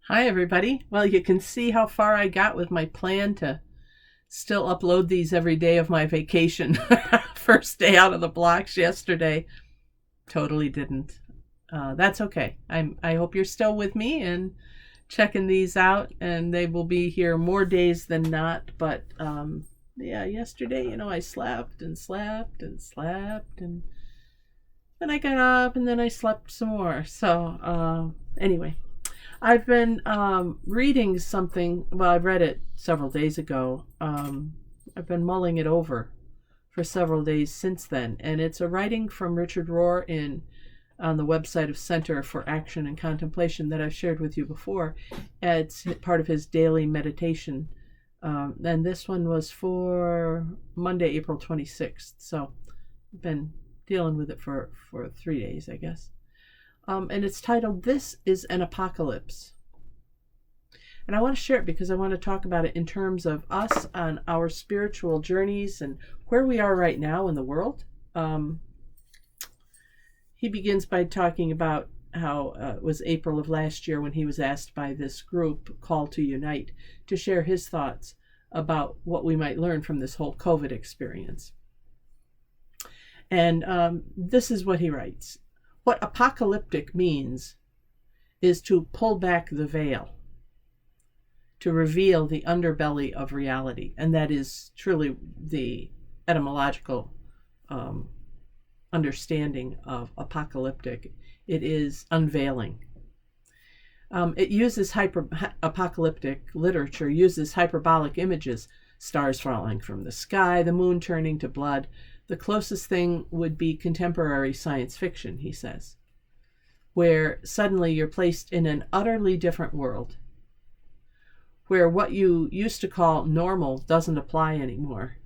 Hi, everybody. Well, you can see how far I got with my plan to still upload these every day of my vacation. First day out of the blocks yesterday. Totally didn't. That's okay. I hope you're still with me and checking these out, and they will be here more days than not. But yeah, yesterday, I slept and slept and slept, and then I got up and then I slept some more. So anyway. I've been reading something. Well, I read it several days ago. I've been mulling it over for several days since then, and it's a writing from Richard Rohr on the website of Center for Action and Contemplation that I've shared with you before. It's part of his daily meditation, and this one was for Monday, April 26th. So I've been dealing with it for 3 days, I guess. And it's titled, "This is an Apocalypse." And I want to share it because I want to talk about it in terms of us on our spiritual journeys and where we are right now in the world. He begins by talking about how it was April of last year when he was asked by this group, Call to Unite, to share his thoughts about what we might learn from this whole COVID experience. And this is what he writes. What apocalyptic means is to pull back the veil, to reveal the underbelly of reality. And that is truly the etymological understanding of apocalyptic. It is unveiling. It uses apocalyptic literature uses hyperbolic images, stars falling from the sky, the moon turning to blood. The closest thing would be contemporary science fiction, he says, where suddenly you're placed in an utterly different world, where what you used to call normal doesn't apply anymore.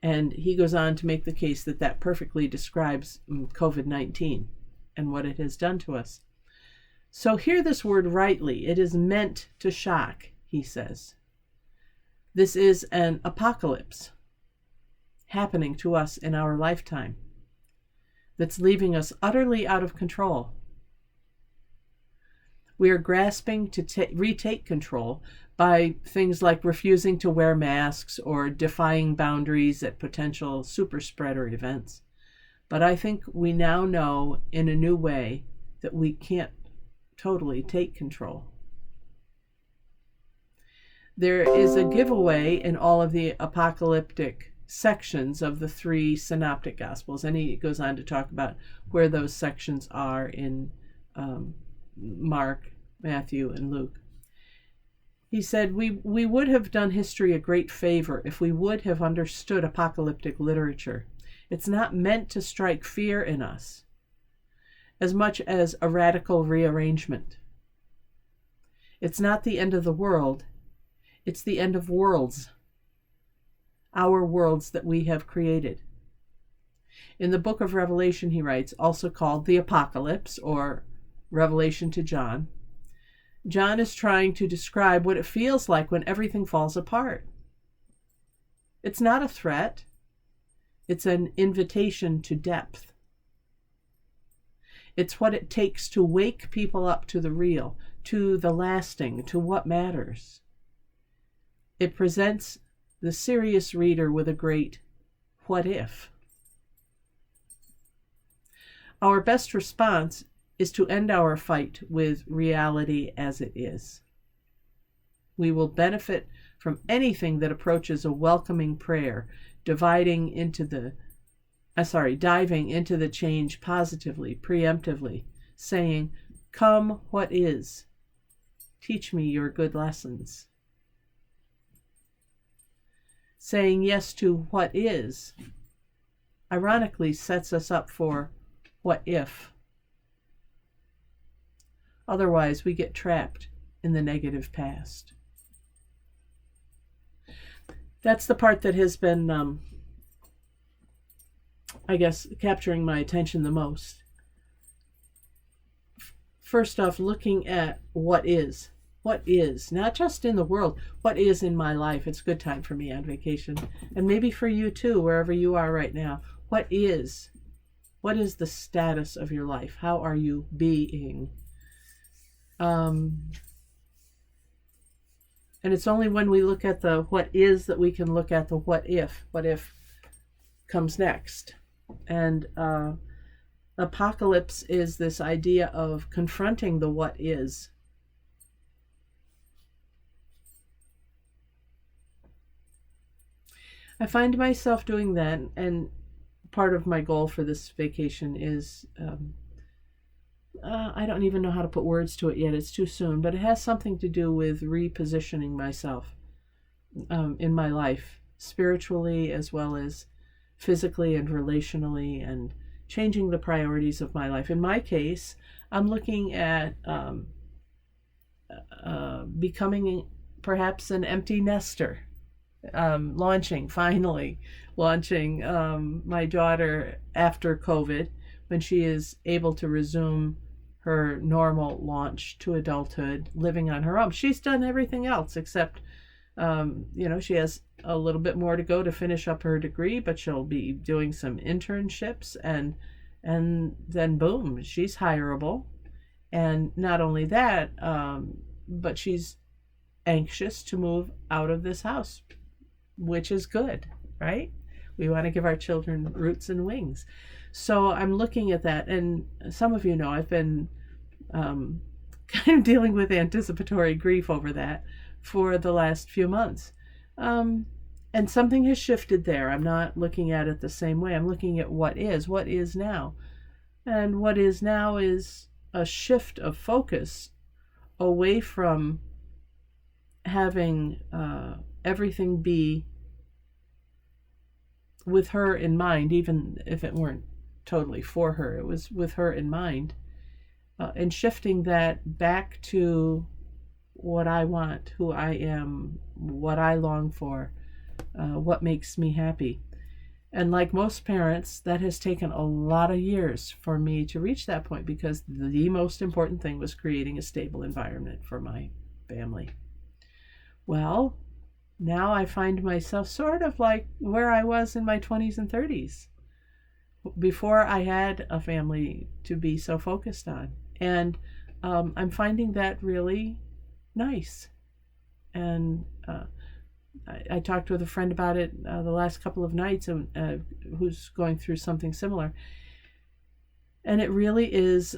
And he goes on to make the case that that perfectly describes COVID-19 and what it has done to us. So hear this word rightly. It is meant to shock, he says. This is an apocalypse happening to us in our lifetime that's leaving us utterly out of control. We are grasping to retake control by things like refusing to wear masks or defying boundaries at potential super spreader events. But I think we now know in a new way that we can't totally take control. There is a giveaway in all of the apocalyptic sections of the 3 synoptic gospels, and he goes on to talk about where those sections are in Mark, Matthew, and Luke. He said, we would have done history a great favor if we would have understood apocalyptic literature. It's not meant to strike fear in us as much as a radical rearrangement. It's not the end of the world, it's the end of worlds. Our worlds that we have created. In the book of Revelation, he writes, also called the Apocalypse or Revelation to John, John is trying to describe what it feels like when everything falls apart. It's not a threat. It's an invitation to depth. It's what it takes to wake people up to the real, to the lasting, to what matters. It presents the serious reader with a great what if. Our best response is to end our fight with reality as it is. We will benefit from anything that approaches a welcoming prayer, diving into the change positively, preemptively, saying, "Come what is. Teach me your good lessons." Saying yes to what is, ironically, sets us up for what if. Otherwise, we get trapped in the negative past. That's the part that has been, capturing my attention the most. First off, looking at what is. What is, not just in the world, what is in my life. It's a good time for me on vacation. And maybe for you too, wherever you are right now. What is? What is the status of your life? How are you being? And it's only when we look at the what is that we can look at the what if. What if comes next. And apocalypse is this idea of confronting the what is. I find myself doing that, and part of my goal for this vacation is I don't even know how to put words to it yet. It's too soon, but it has something to do with repositioning myself in my life, spiritually as well as physically and relationally, and changing the priorities of my life. In my case, I'm looking at becoming perhaps an empty nester. Finally launching my daughter after COVID, when she is able to resume her normal launch to adulthood, living on her own. She's done everything else except, she has a little bit more to go to finish up her degree, but she'll be doing some internships, and then boom, she's hireable. And not only that, but she's anxious to move out of this house, which is good, right? We want to give our children roots and wings. So I'm looking at that, and some of you know I've been kind of dealing with anticipatory grief over that for the last few months. And something has shifted there. I'm not looking at it the same way. I'm looking at what is now. And what is now is a shift of focus away from having everything be with her in mind, even if it weren't totally for her. It was with her in mind, and shifting that back to what I want, who I am, what I long for, what makes me happy. And like most parents, that has taken a lot of years for me to reach that point, because the most important thing was creating a stable environment for my family. Well, now I find myself sort of like where I was in my 20s and 30s, before I had a family to be so focused on. And I'm finding that really nice. And I talked with a friend about it the last couple of nights, who's going through something similar. And it really is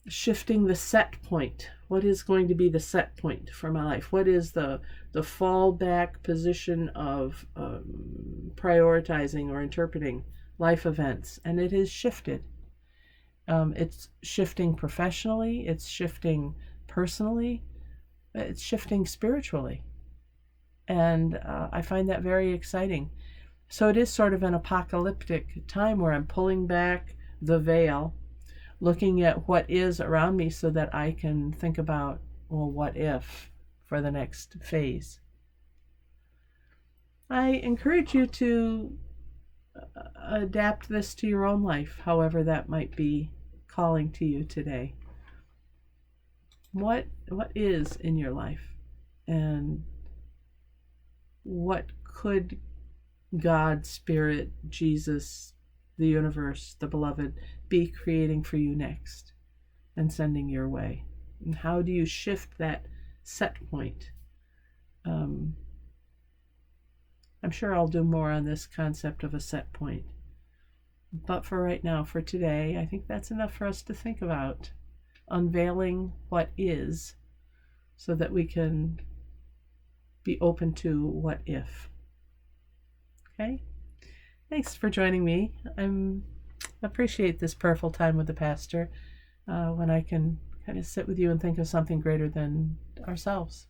shifting the set point. What is going to be the set point for my life? What is the fallback position of prioritizing or interpreting life events? And it has shifted. It's shifting professionally. It's shifting personally. It's shifting spiritually. And I find that very exciting. So it is sort of an apocalyptic time where I'm pulling back the veil, looking at what is around me so that I can think about, well, what if for the next phase. I encourage you to adapt this to your own life, however that might be calling to you today. What is in your life? And what could God, Spirit, Jesus, the universe, the beloved, be creating for you next and sending your way? And how do you shift that set point? I'm sure I'll do more on this concept of a set point. But for right now, for today, I think that's enough for us to think about. Unveiling what is, so that we can be open to what if. Okay? Thanks for joining me. I appreciate this prayerful time with the pastor, when I can kind of sit with you and think of something greater than ourselves.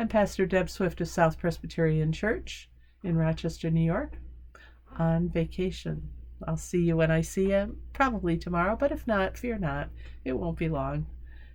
I'm Pastor Deb Swift of South Presbyterian Church in Rochester, New York, on vacation. I'll see you when I see you, probably tomorrow, but if not, fear not. It won't be long.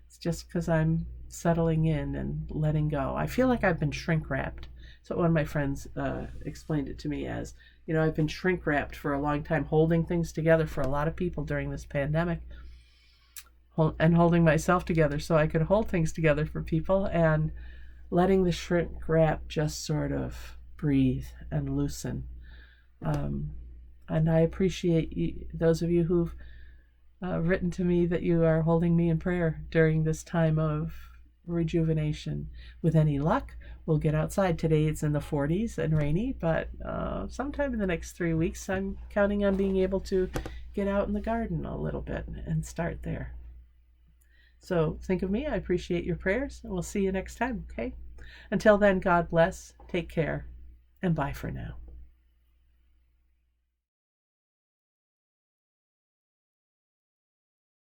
It's just because I'm settling in and letting go. I feel like I've been shrink wrapped. So one of my friends explained it to me as, I've been shrink wrapped for a long time, holding things together for a lot of people during this pandemic, and holding myself together so I could hold things together for people, and letting the shrink wrap just sort of breathe and loosen. And I appreciate those of you who've written to me that you are holding me in prayer during this time of rejuvenation. With any luck, we'll get outside. Today it's in the 40s and rainy, but sometime in the next 3 weeks, I'm counting on being able to get out in the garden a little bit and start there. So think of me. I appreciate your prayers, and we'll see you next time, okay? Until then, God bless, take care, and bye for now.